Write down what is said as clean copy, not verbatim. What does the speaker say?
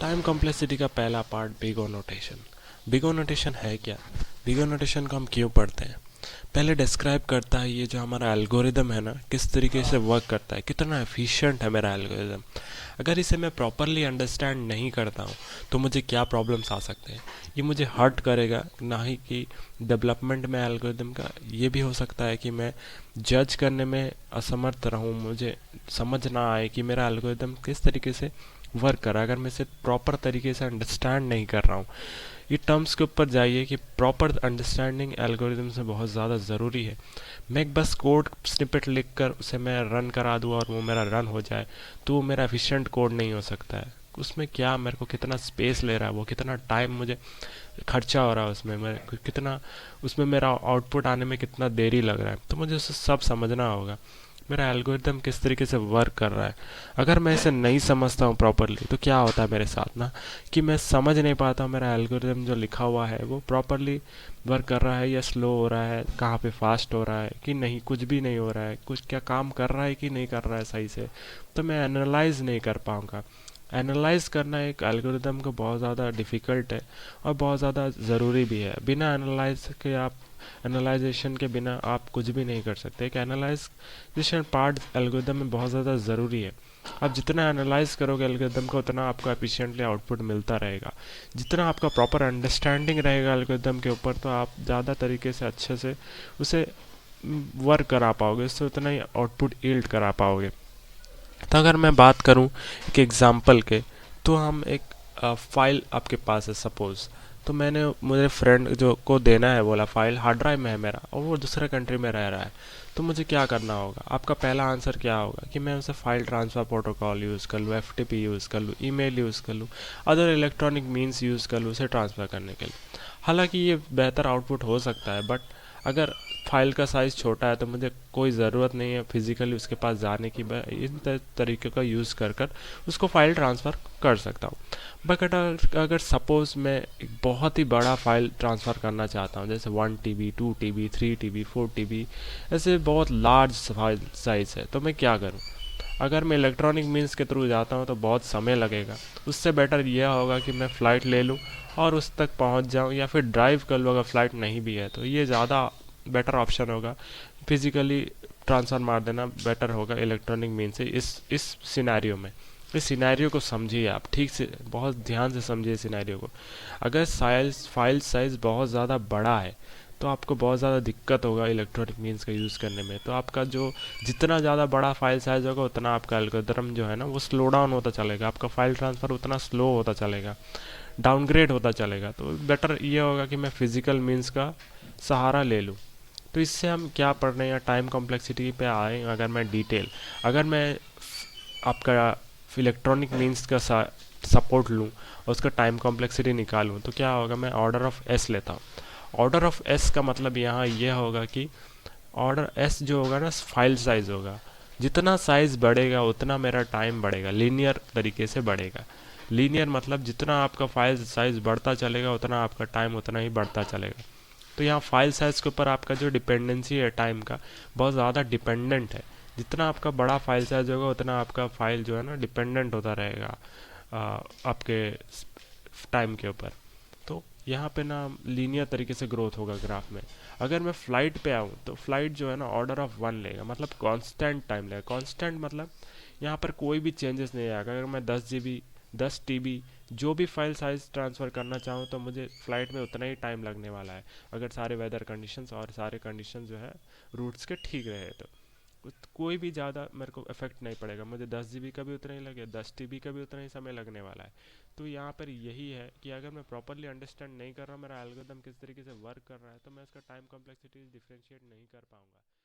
Time complexity का पहला part big O notation. Big O notation है क्या? बिग ओ नोटेशन को हम क्यों पढ़ते हैं? पहले डिस्क्राइब करता है ये जो हमारा एल्गोरिदम है ना, किस तरीके से वर्क करता है, कितना एफिशिएंट है मेरा एल्गोरिदम। अगर इसे मैं प्रॉपरली अंडरस्टैंड नहीं करता हूँ तो मुझे क्या प्रॉब्लम्स आ सकते हैं। ये मुझे हर्ट करेगा ना ही कि डेवलपमेंट में एल्गोरिदम का। ये भी हो सकता है कि मैं जज करने में असमर्थ रहूँ, मुझे समझ ना आए कि मेरा एल्गोरिदम किस तरीके से वर्क कर रहा है, अगर मैं इसे प्रॉपर तरीके से अंडरस्टैंड नहीं कर रहा हूँ। ये टर्म्स के ऊपर जाइए कि प्रॉपर अंडरस्टैंडिंग एल्गोरिदम से बहुत ज़्यादा ज़रूरी है। मैं एक बस कोड स्निपेट लिख कर उसे मैं रन करा दूँ और वो मेरा रन हो जाए, तो वो मेरा एफिशिएंट कोड नहीं हो सकता है। उसमें क्या मेरे को कितना स्पेस ले रहा है, वो कितना टाइम मुझे खर्चा हो रहा है, उसमें मैं कितना, उसमें मेरा आउटपुट आने में कितना देरी लग रहा है, तो मुझे उसे सब समझना होगा। मेरा एल्गोरिदम किस तरीके से वर्क कर रहा है। अगर मैं इसे नहीं समझता हूँ प्रॉपरली तो क्या होता है मेरे साथ ना, कि मैं समझ नहीं पाता हूँ मेरा एल्गोरिदम जो लिखा हुआ है वो प्रॉपरली वर्क कर रहा है या स्लो हो रहा है, कहाँ पे फास्ट हो रहा है कि नहीं, कुछ भी नहीं हो रहा है, कुछ क्या काम कर रहा है कि नहीं कर रहा है सही से। तो मैं एनालाइज नहीं कर पाऊँगा। एनालाइज करना एक एल्गोरिदम को बहुत ज़्यादा डिफ़िकल्ट है और बहुत ज़्यादा ज़रूरी भी है। बिना एनालाइज के आप, एनालाइजेशन के बिना आप कुछ भी नहीं कर सकते। एक एनालाइजेशन पार्ट एल्गोरिदम में बहुत ज़्यादा ज़रूरी है। आप जितना एनालाइज करोगे एल्गोरिदम को उतना आपको एफिशिएंटली आउटपुट मिलता रहेगा। जितना आपका प्रॉपर अंडरस्टैंडिंग रहेगा एल्गोरिदम के ऊपर, तो आप ज़्यादा तरीके से अच्छे से उसे वर्क करा पाओगे, उससे उतना ही आउटपुट यील्ड करा पाओगे। तो अगर मैं बात करूं एक एग्जांपल के, तो हम एक फाइल आपके पास है सपोज़, तो मैंने मुझे फ्रेंड जो को देना है बोला, फाइल हार्ड ड्राइव में है मेरा और वो दूसरे कंट्री में रह रहा है। तो मुझे क्या करना होगा? आपका पहला आंसर क्या होगा कि मैं उसे फाइल ट्रांसफ़र प्रोटोकॉल यूज़ कर लूँ, एफटीपी यूज़ कर लूँ, ईमेल यूज़ कर लूँ, अदर इलेक्ट्रॉनिक मीन्स यूज़ कर लूँ उसे ट्रांसफ़र करने के लिए। हालांकि ये बेहतर आउटपुट हो सकता है, बट अगर फाइल का साइज़ छोटा है तो मुझे कोई ज़रूरत नहीं है फिज़िकली उसके पास जाने की। मैं इन तरीक़ों का यूज़ कर कर उसको फाइल ट्रांसफ़र कर सकता हूँ। बट अगर सपोज़ मैं एक बहुत ही बड़ा फाइल ट्रांसफ़र करना चाहता हूँ, जैसे 1 TB, 2 TB, 3 TB, 4 TB, ऐसे बहुत लार्ज फाइल साइज़ है, तो मैं क्या करूँ? अगर मैं इलेक्ट्रॉनिक मीन्स के थ्रू जाता हूँ तो बहुत समय लगेगा। उससे बेटर यह होगा कि मैं फ़्लाइट ले लूँ और उस तक पहुँच जाऊँ, या फिर ड्राइव कर लूँ अगर फ़्लाइट नहीं भी है तो। ये ज़्यादा बेटर ऑप्शन होगा। फिज़िकली ट्रांसफ़र मार देना बेटर होगा इलेक्ट्रॉनिक मीन से इस सिनेरियो में। इस सिनेरियो को समझिए आप ठीक से, बहुत ध्यान से समझिए सिनेरियो को। अगर फाइल साइज़ बहुत ज़्यादा बड़ा है तो आपको बहुत ज़्यादा दिक्कत होगा इलेक्ट्रॉनिक मीन्स का यूज़ करने में। तो आपका जो, जितना ज़्यादा बड़ा फाइल साइज़ होगा उतना आपका एल्गोरिथम जो है ना वो स्लो डाउन होता चलेगा, आपका फाइल ट्रांसफ़र उतना स्लो होता चलेगा, डाउनग्रेड होता चलेगा। तो बेटर ये होगा कि मैं फिज़िकल मीन्स का सहारा ले लूँ। तो इससे हम क्या पढ़ रहे हैं, टाइम कॉम्प्लेक्सिटी पे आए अगर मैं डिटेल, अगर मैं आपका इलेक्ट्रॉनिक मीन्स का सपोर्ट लूँ और उसका टाइम कॉम्प्लेक्सिटी निकालूँ, तो क्या होगा, मैं ऑर्डर ऑफ एस लेता हूँ। ऑर्डर ऑफ एस का मतलब यहाँ यह होगा कि ऑर्डर एस जो होगा ना फाइल साइज़ होगा, जितना साइज़ बढ़ेगा उतना मेरा टाइम बढ़ेगा, लीनियर तरीके से बढ़ेगा। लीनियर मतलब जितना आपका फाइल साइज़ बढ़ता चलेगा उतना आपका टाइम उतना ही बढ़ता चलेगा। तो यहाँ फाइल साइज़ के ऊपर आपका जो डिपेंडेंसी है टाइम का, बहुत ज़्यादा डिपेंडेंट है। जितना आपका बड़ा फाइल साइज़ होगा उतना आपका फाइल जो है ना डिपेंडेंट होता रहेगा आपके टाइम के ऊपर। तो यहाँ पे ना लीनियर तरीके से ग्रोथ होगा ग्राफ में। अगर मैं फ़्लाइट पे आऊँ तो फ़्लाइट जो है ना ऑर्डर ऑफ 1 लेगा, मतलब कांस्टेंट टाइम लेगा। कांस्टेंट मतलब यहाँ पर कोई भी चेंजेस नहीं आएगा। अगर मैं 10 GB, 10 TB जो भी फाइल साइज़ ट्रांसफ़र करना चाहूँ तो मुझे फ़्लाइट में उतना ही टाइम लगने वाला है, अगर सारे वेदर कंडीशंस और सारे कंडीशन जो है रूट्स के ठीक रहे तो। कोई भी ज़्यादा मेरे को इफेक्ट नहीं पड़ेगा, मुझे 10 GB का भी उतना ही लगे, 10 TB का भी उतना ही समय लगने वाला है। तो यहाँ पर यही है कि अगर मैं प्रॉपरली अंडरस्टैंड नहीं कर रहा हूँ मेरा एल्गोरिथम किस तरीके से वर्क कर रहा है, तो मैं इसका टाइम कॉम्प्लेक्सिटी डिफरेंशिएट नहीं कर पाऊँगा।